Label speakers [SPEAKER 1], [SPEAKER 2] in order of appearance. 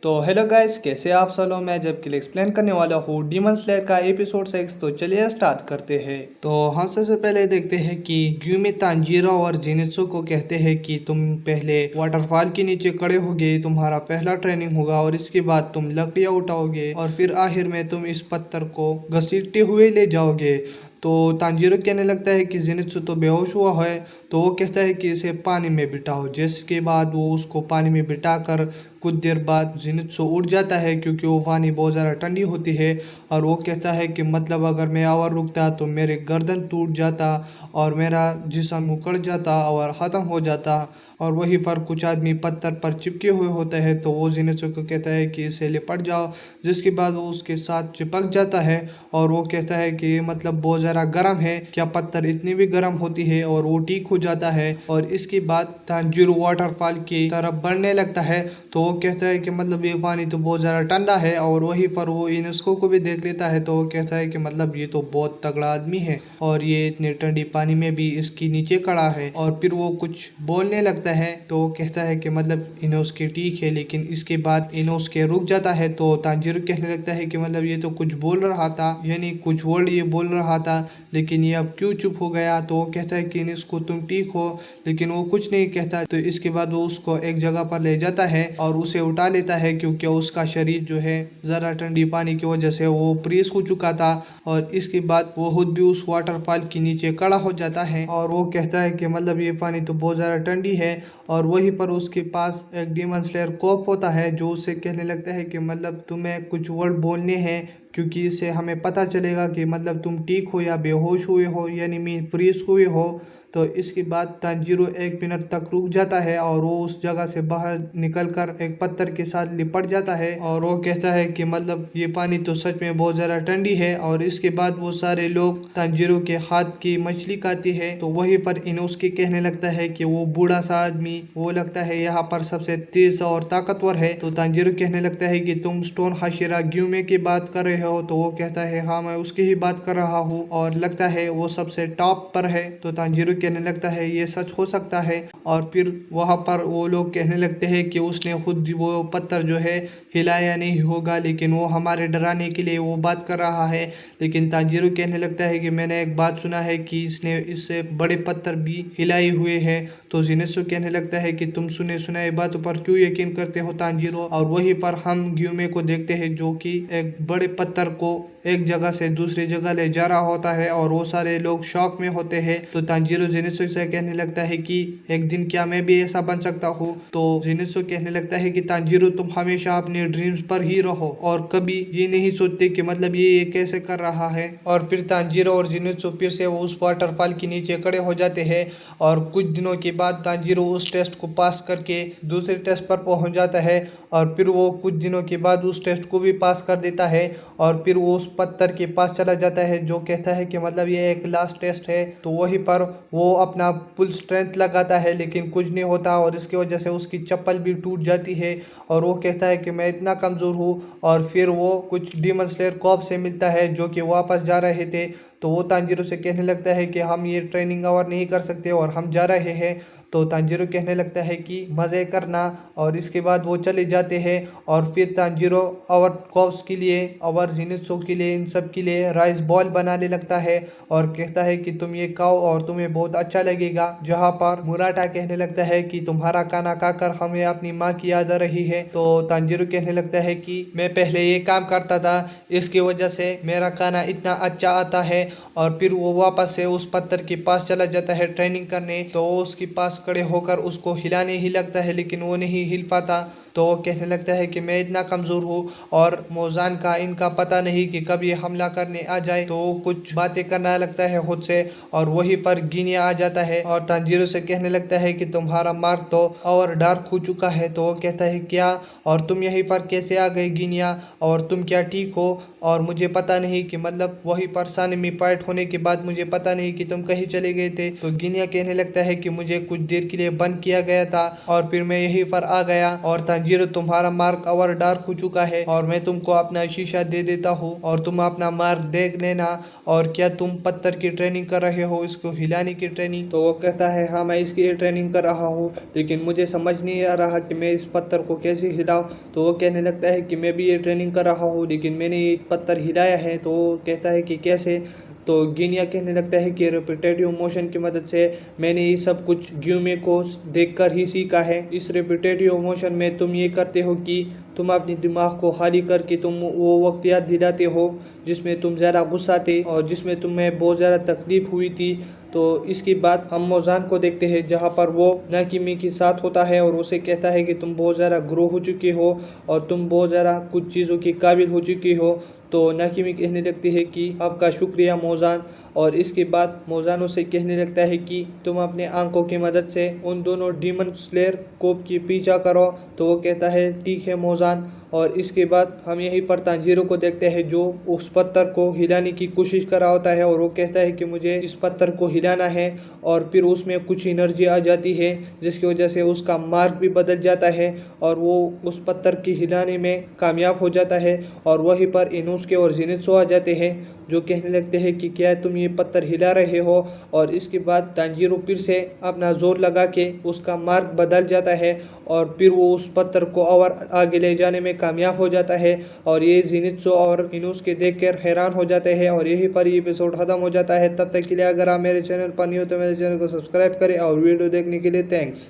[SPEAKER 1] तो hello guys, कैसे आप सब लोग। मैं जब के लिए एक्सप्लेन करने वाला हूँ डीमन स्लेयर का एपिसोड 6। तो चलिए स्टार्ट करते हैं। तो हम सबसे पहले देखते हैं कि ग्यूमी तांजीरो और जिनित्सु को कहते हैं कि तुम पहले वाटरफॉल के नीचे खड़े होगे, तुम्हारा पहला ट्रेनिंग होगा और इसके बाद तुम लकड़ियाँ उठाओगे और फिर आखिर में तुम इस पत्थर को घसीटते हुए ले जाओगे। तो तांजीरो कहने लगता है कि जिनित्सु तो बेहोश हुआ है, तो वो कहता है कि इसे पानी में बिठाओ। जिसके बाद वो उसको पानी में बिठाकर कुछ देर बाद जिनित्सु उड़ जाता है क्योंकि वो पानी बहुत ज़्यादा ठंडी होती है। और वो कहता है कि मतलब अगर मैं और रुकता तो मेरे गर्दन टूट जाता और मेरा जिस्म उखड़ जाता और ख़त्म हो जाता। और वहीं पर कुछ आदमी पत्थर पर चिपके हुए होते हैं, तो वो जिनित्सु को कहता है कि इसे लिपट जाओ। जिसके बाद वो उसके साथ चिपक जाता है और वो कहता है कि मतलब बहुत ज़्यादा गर्म है, क्या पत्थर इतनी भी गर्म होती है, और वो ठीक हो जाता है। और इसके बाद तांजीरो वाटरफॉल की तरफ बढ़ने लगता है, तो वो कहता है कि मतलब ये पानी तो बहुत ज़्यादा ठंडा है। और वहीं पर वो इनुस्को को भी देख लेता है, तो वो कहता है कि मतलब ये तो बहुत तगड़ा आदमी है और ये इतने ठंडी पानी में भी इसके नीचे खड़ा है। और फिर वो कुछ बोलने लगता है, तो वो कहता है कि मतलब इनोस्के ठीक है, लेकिन इसके बाद इनोस्के रुक जाता है। तो तांजीरो कहने लगता है कि मतलब ये तो कुछ बोल रहा था, यानी कुछ वर्ड ये बोल रहा था, लेकिन ये अब क्यों चुप हो गया। तो वो कहता है कि इनिस्को तुम ठीक हो, लेकिन वो कुछ नहीं कहता। तो इसके बाद वो उसको एक जगह पर ले जाता है और उसे उठा लेता है क्योंकि उसका शरीर जो है ज़रा ठंडी पानी की वजह से वो फ्रीज हो चुका था। और इसके बाद वो खुद भी उस वाटरफॉल के नीचे खड़ा हो जाता है और वो कहता है कि मतलब ये पानी तो बहुत ज़्यादा ठंडी है। और वहीं पर उसके पास एक डीमन स्लेयर कोप होता है जो उसे कहने लगता है कि मतलब तुम्हें कुछ वर्ड बोलने हैं, क्योंकि इससे हमें पता चलेगा कि मतलब तुम ठीक हो या बेहोश हुए हो, यानी मीन फ्रीज हुए हो। तो इसके बाद तांजीरो 1 मिनट तक रुक जाता है और वो उस जगह से बाहर निकलकर एक पत्थर के साथ लिपट जाता है और वो कहता है कि मतलब ये पानी तो सच में बहुत ज़्यादा ठंडी है। और इसके बाद वो सारे लोग तांजीरो के हाथ की मछली खाती है। तो वहीं पर इनोस्के कहने लगता है कि वो बूढ़ा सा आदमी, वो लगता है यहाँ पर सबसे तेज और ताकतवर है। तो तांजीरो कहने लगता है कि तुम स्टोन हाशिरा ग्यूमे की बात कर रहे हो। तो वो कहता है हाँ, मैं उसकी ही बात कर रहा हूँ और लगता है वो सबसे टॉप पर है। तो तांजीरो कहने लगता है ये सच हो सकता है। और फिर वहाँ पर वो लोग कहने लगते हैं कि उसने खुद वो पत्थर जो है हिलाया नहीं होगा, लेकिन वो हमारे डराने के लिए वो बात कर रहा है। लेकिन तांजीरो कहने लगता है कि मैंने एक बात सुना है कि इसने इससे बड़े पत्थर भी हिलाए हुए हैं। तो जिनित्सु कहने लगता है कि तुम सुने सुनाई बातों पर क्यों यकीन करते हो तांजीरो। और वहीं पर हम ग्यूमे को देखते हैं जो कि एक बड़े पत्थर को एक जगह से दूसरी जगह ले जा रहा होता है और वो सारे लोग शॉक में होते हैं। तो तांजीरो जिनित्सु से कहने लगता है कि एक दिन क्या मैं भी ऐसा बन सकता हूँ। तो जिनित्सु कहने लगता है कि तांजीरो तुम हमेशा अपने ड्रीम्स पर ही रहो और कभी ये नहीं सोचते कि मतलब ये कैसे कर रहा है। और फिर तांजीरो और जिनित्सु फिर से वो उस वाटरफॉल के नीचे खड़े हो जाते हैं और कुछ दिनों के बाद तांजीरो उस टेस्ट को पास करके दूसरे टेस्ट पर पहुंच जाता है। और फिर वो कुछ दिनों के बाद उस टेस्ट को भी पास कर देता है और फिर वो उस पत्थर के पास चला जाता है जो कहता है कि मतलब ये एक लास्ट टेस्ट है। तो वहीं पर वो अपना फुल स्ट्रेंथ लगाता है लेकिन कुछ नहीं होता और इसकी वजह से उसकी चप्पल भी टूट जाती है और वो कहता है कि मैं इतना कमज़ोर हूँ। और फिर वो कुछ डीमन स्लेयर कॉप से मिलता है जो कि वापस जा रहे थे। तो वो तांजीरो से कहने लगता है कि हम ये ट्रेनिंग और नहीं कर सकते और हम जा रहे हैं। तो तांजीरो कहने लगता है कि मज़े करना। और इसके बाद वो चले जाते हैं और फिर तांजीरो और कॉप्स के लिए और जिनित्सु के लिए इन सब के लिए राइस बॉल बनाने लगता है और कहता है कि तुम ये खाओ और तुम्हें बहुत अच्छा लगेगा। जहाँ पर मुराटा कहने लगता है कि तुम्हारा खाना खाकर हमें अपनी माँ की याद आ रही है। तो तांजीरो कहने लगता है कि मैं पहले ये काम करता था, इसकी वजह से मेरा खाना इतना अच्छा आता है। और फिर वो वापस से उस पत्थर के पास चला जाता है ट्रेनिंग करने। तो वो उसके पास खड़े होकर उसको हिलाने ही लगता है लेकिन वो नहीं हिल पाता। तो वो कहने लगता है कि मैं इतना कमज़ोर हूँ और मौजान का इनका पता नहीं कि कब ये हमला करने आ जाए। तो वो कुछ बातें करने लगता है खुद से और वहीं पर गिनिया आ जाता है और तांजीरो से कहने लगता है कि तुम्हारा मार्ग तो और डार्क हो चुका है। तो वो कहता है क्या, और तुम यहीं पर कैसे आ गए गिनिया, और तुम क्या ठीक हो, और मुझे पता नहीं कि मतलब वहीं पर सानमी फाइट होने के बाद मुझे पता नहीं कि तुम कहीं चले गए थे। तो गिनिया कहने लगता है कि मुझे कुछ देर के लिए बंद किया गया था और फिर मैं यहीं पर आ गया। और तांजीरो तुम्हारा मार्क ओवर डार्क हो चुका है और मैं तुमको अपना शीशा दे देता हूँ और तुम अपना मार्क देख लेना। और क्या तुम पत्थर की ट्रेनिंग कर रहे हो, इसको हिलाने की ट्रेनिंग? तो वो कहता है हाँ मैं इसकी ट्रेनिंग कर रहा हूँ, लेकिन मुझे समझ नहीं आ रहा कि मैं इस पत्थर को कैसे हिलाऊं। तो वो कहने लगता है कि मैं भी ये ट्रेनिंग कर रहा हूँ, लेकिन मैंने ये पत्थर हिलाया है। तो वो कहता है कि कैसे? तो गिनिया कहने लगता है कि रिपीटेटिव मोशन की मदद से मैंने ये सब कुछ ग्यूमे को देखकर ही सीखा है। इस रिपीटेटिव मोशन में तुम ये करते हो कि तुम अपने दिमाग को खाली करके तुम वो वक्त याद दिलाते हो जिसमें तुम ज़्यादा गुस्सा थे और जिसमें तुम्हें बहुत ज़्यादा तकलीफ हुई थी। तो इसके बाद हम मौजान को देखते हैं जहाँ पर वो नाकिमी के साथ होता है और उसे कहता है कि तुम बहुत ज़्यादा ग्रो हो चुके हो और तुम बहुत ज़्यादा कुछ चीज़ों के काबिल हो चुके हो। तो नाकिमी कहने लगती है कि आपका शुक्रिया मौजान। और इसके बाद मौजान उसे कहने लगता है कि तुम अपने आंखों की मदद से उन दोनों डीमन स्लेयर कोप की पीछा करो। तो वो कहता है ठीक है मौजान। और इसके बाद हम यहीं पर तांजीरो को देखते हैं जो उस पत्थर को हिलाने की कोशिश कर रहा होता है और वो कहता है कि मुझे इस पत्थर को हिलाना है। और फिर उसमें कुछ एनर्जी आ जाती है जिसकी वजह से उसका मार्ग भी बदल जाता है और वो उस पत्थर की हिलाने में कामयाब हो जाता है। और वहीं पर इनुस्के और जिनित्सु आ जाते हैं जो कहने लगते हैं कि क्या तुम ये पत्थर हिला रहे हो। और इसके बाद तांजीरो फिर से अपना जोर लगा के उसका मार्ग बदल जाता है और फिर वो उस पत्थर को और आगे ले जाने में कामयाब हो जाता है। और ये जिनित्सु और इनुस्के देखकर हैरान हो जाते हैं और यहीं पर ये एपिसोड खत्म हो जाता है। तब तक के लिए अगर आप मेरे चैनल पर नहीं हो तो मेरे चैनल को सब्सक्राइब करें और वीडियो देखने के लिए थैंक्स।